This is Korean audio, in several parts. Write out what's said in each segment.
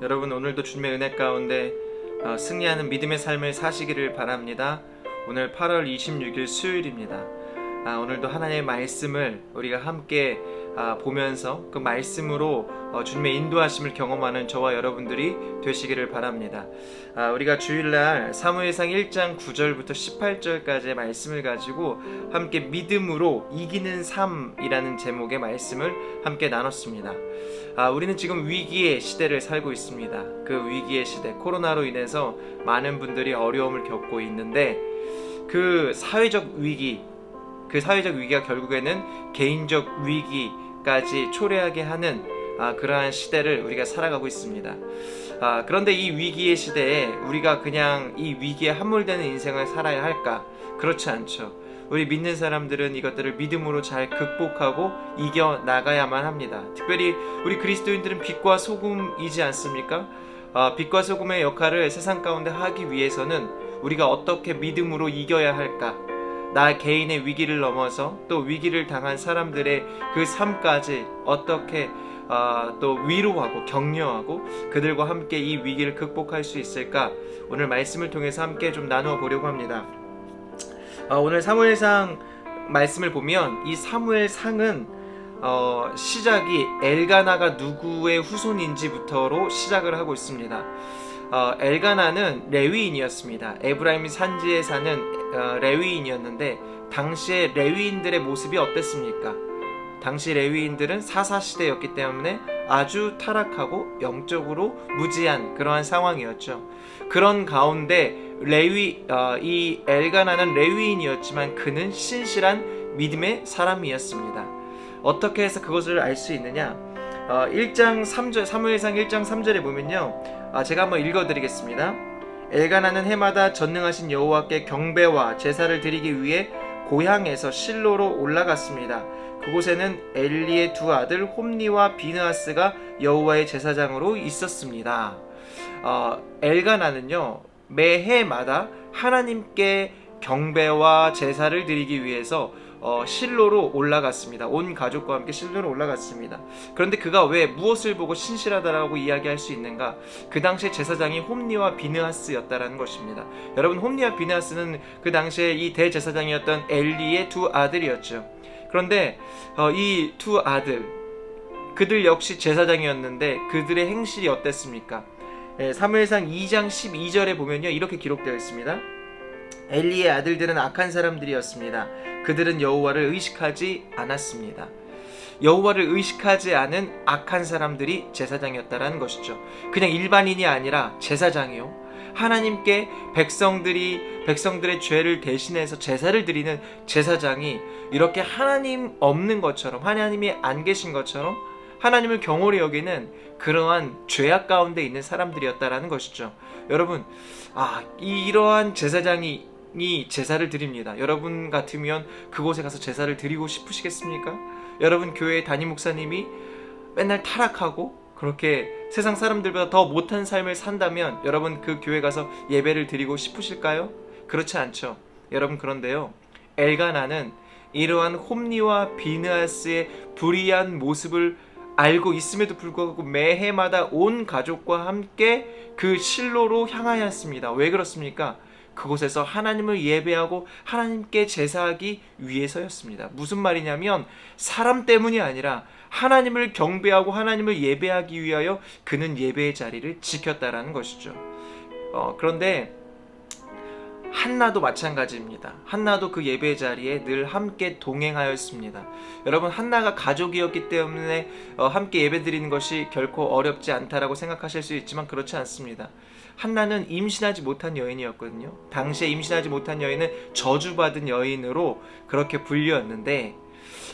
여러분, 오늘도 주님의 은혜 가운데 승리하는 믿음의 삶을 사시기를 바랍니다. 오늘 8월 26일 수요일입니다. 오늘도 하나님의 말씀을 우리가 함께 보면서 그 말씀으로 주님의 인도하심을 경험하는 저와 여러분들이 되시기를 바랍니다. 우리가 주일날 사무엘상 1장 9절부터 18절까지의 말씀을 가지고 함께 믿음으로 이기는 삶이라는 제목의 말씀을 함께 나눴습니다. 우리는 지금 위기의 시대를 살고 있습니다. 그 위기의 시대, 코로나로 인해서 많은 분들이 어려움을 겪고 있는데 그 사회적 위기가 결국에는 개인적 위기까지 초래하게 하는 그러한 시대를 우리가 살아가고 있습니다. 그런데 이 위기의 시대에 우리가 그냥 이 위기에 함몰되는 인생을 살아야 할까? 그렇지 않죠. 우리 믿는 사람들은 이것들을 믿음으로 잘 극복하고 이겨나가야만 합니다. 특별히 우리 그리스도인들은 빛과 소금이지 않습니까? 빛과 소금의 역할을 세상 가운데 하기 위해서는 우리가 어떻게 믿음으로 이겨야 할까? 나 개인의 위기를 넘어서 또 위기를 당한 사람들의 그 삶까지 어떻게 또 위로하고 격려하고 그들과 함께 이 위기를 극복할 수 있을까? 오늘 말씀을 통해서 함께 좀 나누어 보려고 합니다. 오늘 사무엘상 말씀을 보면 이 사무엘상은 시작이 엘가나가 누구의 후손인지부터로 시작을 하고 있습니다. 엘가나는 레위인이었습니다. 에브라임 산지에 사는 레위인이었는데 당시에 레위인들의 모습이 어땠습니까? 당시 레위인들은 사사시대였기 때문에 아주 타락하고 영적으로 무지한 그러한 상황이었죠. 그런 가운데 이 엘가나는 레위인이었지만 그는 신실한 믿음의 사람이었습니다. 어떻게 해서 그것을 알 수 있느냐? 1장 3절, 사무엘상 1장 3절에 보면요, 제가 한번 읽어드리겠습니다. 엘가나는 해마다 전능하신 여호와께 경배와 제사를 드리기 위해 고향에서 실로로 올라갔습니다. 그곳에는 엘리의 두 아들 홈니와 비느하스가 여호와의 제사장으로 있었습니다. 엘가나는요, 매해마다 하나님께 경배와 제사를 드리기 위해서 실로로 올라갔습니다. 온 가족과 함께 실로로 올라갔습니다. 그런데 그가 왜 무엇을 보고 신실하다라고 이야기할 수 있는가? 그 당시에 제사장이 홈니와 비느하스였다라는 것입니다. 여러분, 홈니와 비느하스는 그 당시에 이 대제사장이었던 엘리의 두 아들이었죠. 그런데 이 두 아들, 그들 역시 제사장이었는데 그들의 행실이 어땠습니까? 사무엘상 2장 12절에 보면요, 이렇게 기록되어 있습니다. 엘리의 아들들은 악한 사람들이었습니다. 그들은 여호와를 의식하지 않았습니다. 여호와를 의식하지 않은 악한 사람들이 제사장이었다라는 것이죠. 그냥 일반인이 아니라 제사장이요, 하나님께 백성들의 죄를 대신해서 제사를 드리는 제사장이 이렇게 하나님 없는 것처럼, 하나님이 안 계신 것처럼 하나님을 경홀히 여기는 그러한 죄악 가운데 있는 사람들이었다라는 것이죠. 여러분, 이러한 제사장이 제사를 드립니다. 여러분 같으면 그곳에 가서 제사를 드리고 싶으시겠습니까? 여러분 교회 담임 목사님이 맨날 타락하고 그렇게 세상 사람들보다 더 못한 삶을 산다면 여러분 그 교회 가서 예배를 드리고 싶으실까요? 그렇지 않죠. 여러분, 그런데요, 엘가나는 이러한 홈니와 비느하스의 불의한 모습을 알고 있음에도 불구하고 매해마다 온 가족과 함께 그 실로로 향하였습니다. 왜 그렇습니까? 그곳에서 하나님을 예배하고 하나님께 제사하기 위해서였습니다. 무슨 말이냐면 사람 때문이 아니라 하나님을 경배하고 하나님을 예배하기 위하여 그는 예배의 자리를 지켰다라는 것이죠. 그런데 한나도 마찬가지입니다. 한나도 그 예배 자리에 늘 함께 동행하였습니다. 여러분, 한나가 가족이었기 때문에 함께 예배드리는 것이 결코 어렵지 않다라고 생각하실 수 있지만 그렇지 않습니다. 한나는 임신하지 못한 여인이었거든요. 당시에 임신하지 못한 여인은 저주받은 여인으로 그렇게 불렸는데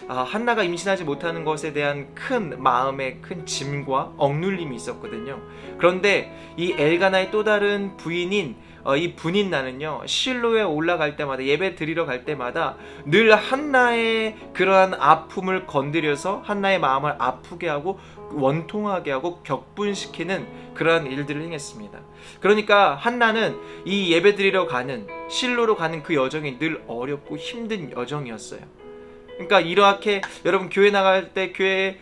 한나가 임신하지 못하는 것에 대한 큰 마음의 큰 짐과 억눌림이 있었거든요. 그런데 이 엘가나의 또 다른 부인인 이 분인나는요, 실로에 올라갈 때마다, 예배 드리러 갈 때마다 늘 한나의 그러한 아픔을 건드려서 한나의 마음을 아프게 하고 원통하게 하고 격분시키는 그러한 일들을 행했습니다. 그러니까 한나는 이 예배 드리러 가는, 실로로 가는 그 여정이 늘 어렵고 힘든 여정이었어요. 그러니까 이렇게 여러분 교회 나갈 때 교회에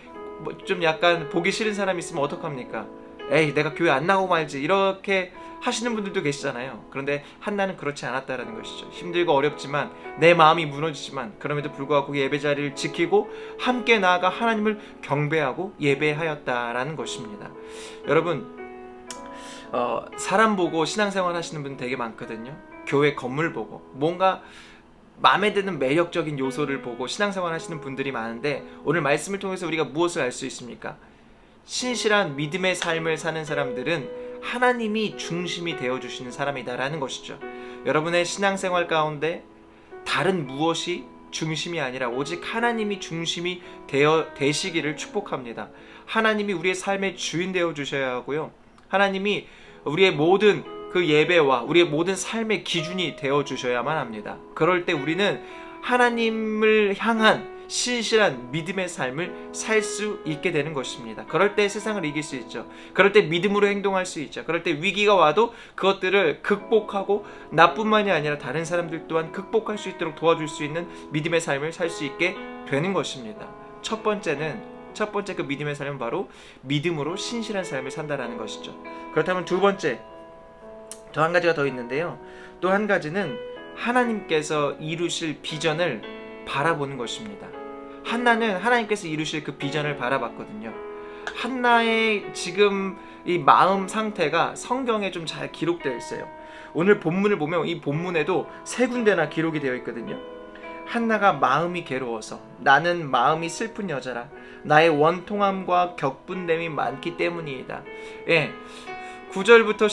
좀 약간 보기 싫은 사람이 있으면 어떡합니까? 에이 내가 교회 안 나가고 말지 이렇게 하시는 분들도 계시잖아요. 그런데 한나는 그렇지 않았다라는 것이죠. 힘들고 어렵지만 내 마음이 무너지지만 그럼에도 불구하고 그 예배 자리를 지키고 함께 나아가 하나님을 경배하고 예배하였다라는 것입니다. 여러분 사람 보고 신앙생활 하시는 분 되게 많거든요. 교회 건물 보고 뭔가 마음에 드는 매력적인 요소를 보고 신앙생활 하시는 분들이 많은데 오늘 말씀을 통해서 우리가 무엇을 알 수 있습니까? 신실한 믿음의 삶을 사는 사람들은 하나님이 중심이 되어주시는 사람이다라는 것이죠. 여러분의 신앙생활 가운데 다른 무엇이 중심이 아니라 오직 하나님이 중심이 되시기를 축복합니다. 하나님이 우리의 삶의 주인 되어주셔야 하고요. 하나님이 우리의 모든 그 예배와 우리의 모든 삶의 기준이 되어주셔야만 합니다. 그럴 때 우리는 하나님을 향한 신실한 믿음의 삶을 살 수 있게 되는 것입니다. 그럴 때 세상을 이길 수 있죠. 그럴 때 믿음으로 행동할 수 있죠. 그럴 때 위기가 와도 그것들을 극복하고 나뿐만이 아니라 다른 사람들 또한 극복할 수 있도록 도와줄 수 있는 믿음의 삶을 살 수 있게 되는 것입니다. 첫 번째 그 믿음의 삶은 바로 믿음으로 신실한 삶을 산다라는 것이죠. 그렇다면 두 번째, 또 한 가지가 더 있는데요. 또 한 가지는 하나님께서 이루실 비전을 바라보는 것입니다. 한나는 하나님께서 이루실 그 비전을 바라봤거든요. 한나의 지금 이 마음 상태가 성경에 좀 잘 기록되어 있어요. 오늘 본문을 보면 이 본문에도 세 군데나 기록이 되어 있거든요. 한나가 마음이 괴로워서 나는 마음이 슬픈 여자라 나의 원통함과 격분됨이 많기 때문이다. 9절부터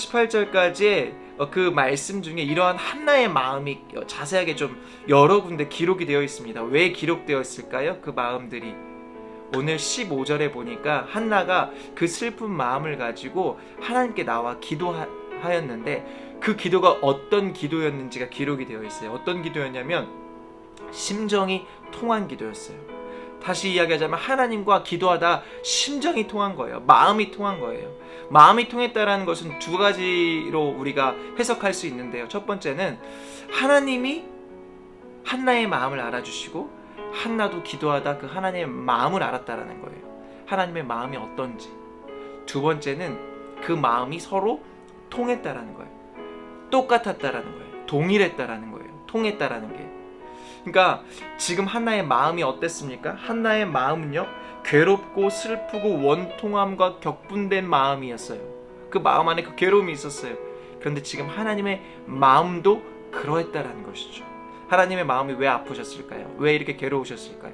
18절까지의 그 말씀 중에 이러한 한나의 마음이 자세하게 좀 여러 군데 기록이 되어 있습니다. 왜 기록되어 있을까요? 그 마음들이 오늘 15절에 보니까 한나가 그 슬픈 마음을 가지고 하나님께 나와 기도하였는데 그 기도가 어떤 기도였는지가 기록이 되어 있어요. 어떤 기도였냐면 심정이 통한 기도였어요. 다시 이야기하자면 하나님과 기도하다 심정이 통한 거예요. 마음이 통한 거예요. 마음이 통했다라는 것은 두 가지로 우리가 해석할 수 있는데요. 첫 번째는 하나님이 한나의 마음을 알아주시고 한나도 기도하다 그 하나님의 마음을 알았다라는 거예요. 하나님의 마음이 어떤지. 두 번째는 그 마음이 서로 통했다라는 거예요. 똑같았다라는 거예요. 동일했다라는 거예요. 통했다라는 게. 그러니까 지금 한나의 마음이 어땠습니까? 한나의 마음은요, 괴롭고 슬프고 원통함과 격분된 마음이었어요. 그 마음 안에 그 괴로움이 있었어요. 그런데 지금 하나님의 마음도 그러했다라는 것이죠. 하나님의 마음이 왜 아프셨을까요? 왜 이렇게 괴로우셨을까요?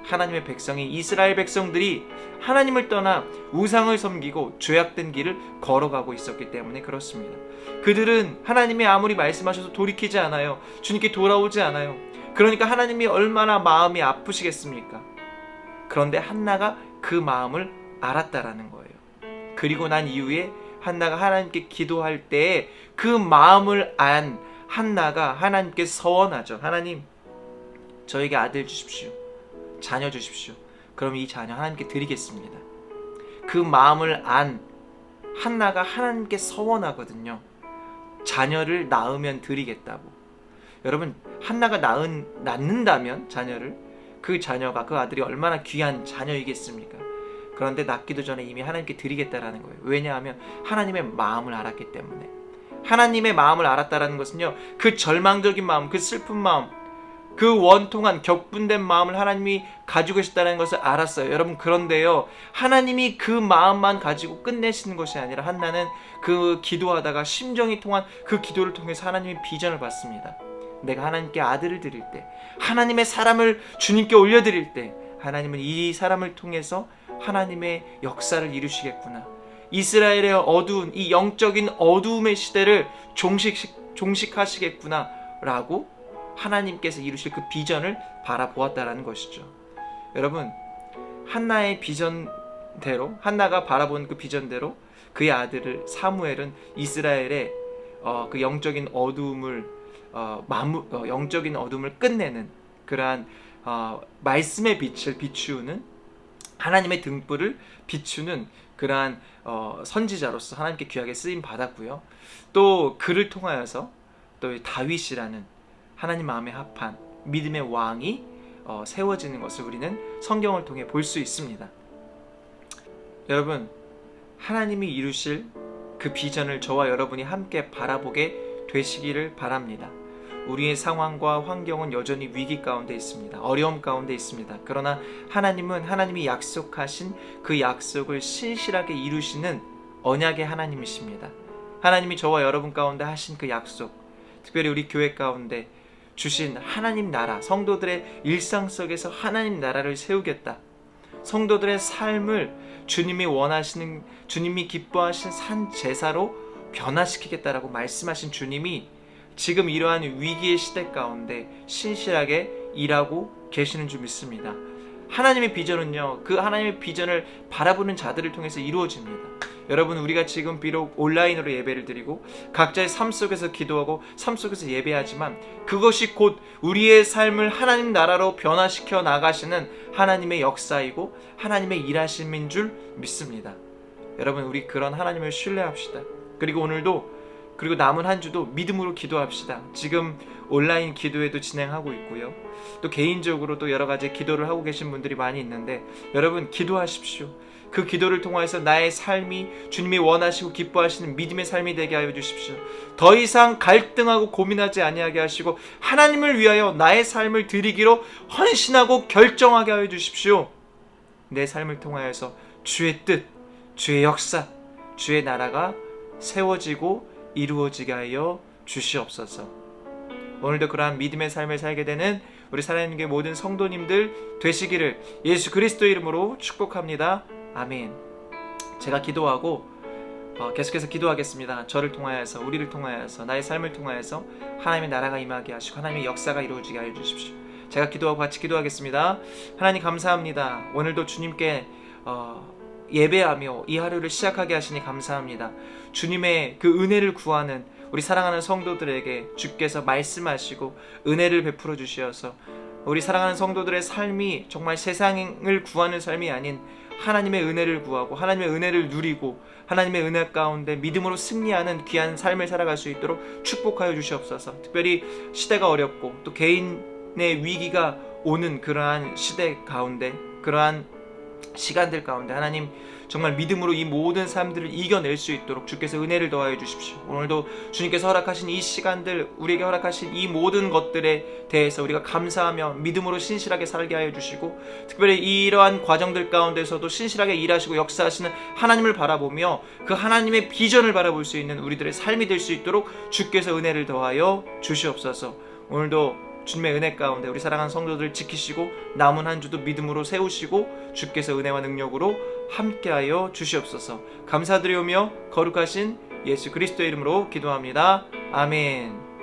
하나님의 백성이, 이스라엘 백성들이 하나님을 떠나 우상을 섬기고 죄악된 길을 걸어가고 있었기 때문에 그렇습니다. 그들은 하나님이 아무리 말씀하셔도 돌이키지 않아요. 주님께 돌아오지 않아요. 그러니까 하나님이 얼마나 마음이 아프시겠습니까? 그런데 한나가 그 마음을 알았다라는 거예요. 그리고 난 이후에 한나가 하나님께 기도할 때 그 마음을 안 한나가 하나님께 서원하죠. 하나님, 저에게 아들 주십시오. 자녀 주십시오. 그럼 이 자녀 하나님께 드리겠습니다. 그 마음을 안 한나가 하나님께 서원하거든요. 자녀를 낳으면 드리겠다고. 여러분, 한나가 낳는다면 자녀를, 그 자녀가, 그 아들이 얼마나 귀한 자녀이겠습니까? 그런데 낳기도 전에 이미 하나님께 드리겠다라는 거예요. 왜냐하면 하나님의 마음을 알았기 때문에. 하나님의 마음을 알았다라는 것은요, 그 절망적인 마음, 그 슬픈 마음, 그 원통한 격분된 마음을 하나님이 가지고 계시다는 것을 알았어요. 여러분, 그런데요, 하나님이 그 마음만 가지고 끝내시는 것이 아니라 한나는 그 기도하다가 심정이 통한 그 기도를 통해서 하나님의 비전을 받습니다. 내가 하나님께 아들을 드릴 때, 하나님의 사람을 주님께 올려드릴 때 하나님은 이 사람을 통해서 하나님의 역사를 이루시겠구나. 이스라엘의 어두운 이 영적인 어두움의 시대를 종식하시겠구나 라고 하나님께서 이루실 그 비전을 바라보았다라는 것이죠. 여러분, 한나의 비전대로, 한나가 바라본 그 비전대로 그의 아들을 사무엘은 이스라엘의 그 영적인 어두움을 영적인 어둠을 끝내는 그러한 말씀의 빛을 비추는, 하나님의 등불을 비추는 그러한 선지자로서 하나님께 귀하게 쓰임 받았고요. 또 그를 통하여서 또 다윗이라는 하나님 마음에 합한 믿음의 왕이 세워지는 것을 우리는 성경을 통해 볼 수 있습니다. 여러분, 하나님이 이루실 그 비전을 저와 여러분이 함께 바라보게 되시기를 바랍니다. 우리의 상황과 환경은 여전히 위기 가운데 있습니다. 어려움 가운데 있습니다. 그러나 하나님은 하나님이 약속하신 그 약속을 신실하게 이루시는 언약의 하나님이십니다. 하나님이 저와 여러분 가운데 하신 그 약속, 특별히 우리 교회 가운데 주신 하나님 나라, 성도들의 일상 속에서 하나님 나라를 세우겠다. 성도들의 삶을 주님이 원하시는, 주님이 기뻐하시는 산 제사로 변화시키겠다라고 말씀하신 주님이 지금 이러한 위기의 시대 가운데 신실하게 일하고 계시는 줄 믿습니다. 하나님의 비전은요, 그 하나님의 비전을 바라보는 자들을 통해서 이루어집니다. 여러분, 우리가 지금 비록 온라인으로 예배를 드리고 각자의 삶 속에서 기도하고 삶 속에서 예배하지만 그것이 곧 우리의 삶을 하나님 나라로 변화시켜 나가시는 하나님의 역사이고 하나님의 일하심인 줄 믿습니다. 여러분, 우리 그런 하나님을 신뢰합시다. 그리고 오늘도, 그리고 남은 한 주도 믿음으로 기도합시다. 지금 온라인 기도회도 진행하고 있고요. 또 개인적으로 또 여러 가지 기도를 하고 계신 분들이 많이 있는데 여러분, 기도하십시오. 그 기도를 통해서 나의 삶이 주님이 원하시고 기뻐하시는 믿음의 삶이 되게 하여 주십시오. 더 이상 갈등하고 고민하지 아니하게 하시고 하나님을 위하여 나의 삶을 드리기로 헌신하고 결정하게 하여 주십시오. 내 삶을 통하여서 주의 뜻, 주의 역사, 주의 나라가 세워지고 이루어지게 하여 주시옵소서. 오늘도 그러한 믿음의 삶을 살게 되는 우리 살아있는 게 모든 성도님들 되시기를 예수 그리스도의 이름으로 축복합니다. 아멘. 제가 기도하고 계속해서 기도하겠습니다. 저를 통하여서, 우리를 통하여서, 나의 삶을 통하여서 하나님의 나라가 임하게 하시고 하나님의 역사가 이루어지게 하여 주십시오. 제가 기도하고 같이 기도하겠습니다. 하나님 감사합니다. 오늘도 주님께 예배하며 이 하루를 시작하게 하시니 감사합니다. 주님의 그 은혜를 구하는 우리 사랑하는 성도들에게 주께서 말씀하시고 은혜를 베풀어 주시어서 우리 사랑하는 성도들의 삶이 정말 세상을 구하는 삶이 아닌 하나님의 은혜를 구하고 하나님의 은혜를 누리고 하나님의 은혜 가운데 믿음으로 승리하는 귀한 삶을 살아갈 수 있도록 축복하여 주시옵소서. 특별히 시대가 어렵고 또 개인의 위기가 오는 그러한 시대 가운데, 그러한 시간들 가운데 하나님 정말 믿음으로 이 모든 삶들을 이겨낼 수 있도록 주께서 은혜를 더하여 주십시오. 오늘도 주님께서 허락하신 이 시간들, 우리에게 허락하신 이 모든 것들에 대해서 우리가 감사하며 믿음으로 신실하게 살게 하여 주시고, 특별히 이러한 과정들 가운데서도 신실하게 일하시고 역사하시는 하나님을 바라보며 그 하나님의 비전을 바라볼 수 있는 우리들의 삶이 될 수 있도록 주께서 은혜를 더하여 주시옵소서. 오늘도 주님의 은혜 가운데 우리 사랑하는 성도들 지키시고 남은 한 주도 믿음으로 세우시고 주께서 은혜와 능력으로 함께하여 주시옵소서. 감사드리오며 거룩하신 예수 그리스도의 이름으로 기도합니다. 아멘.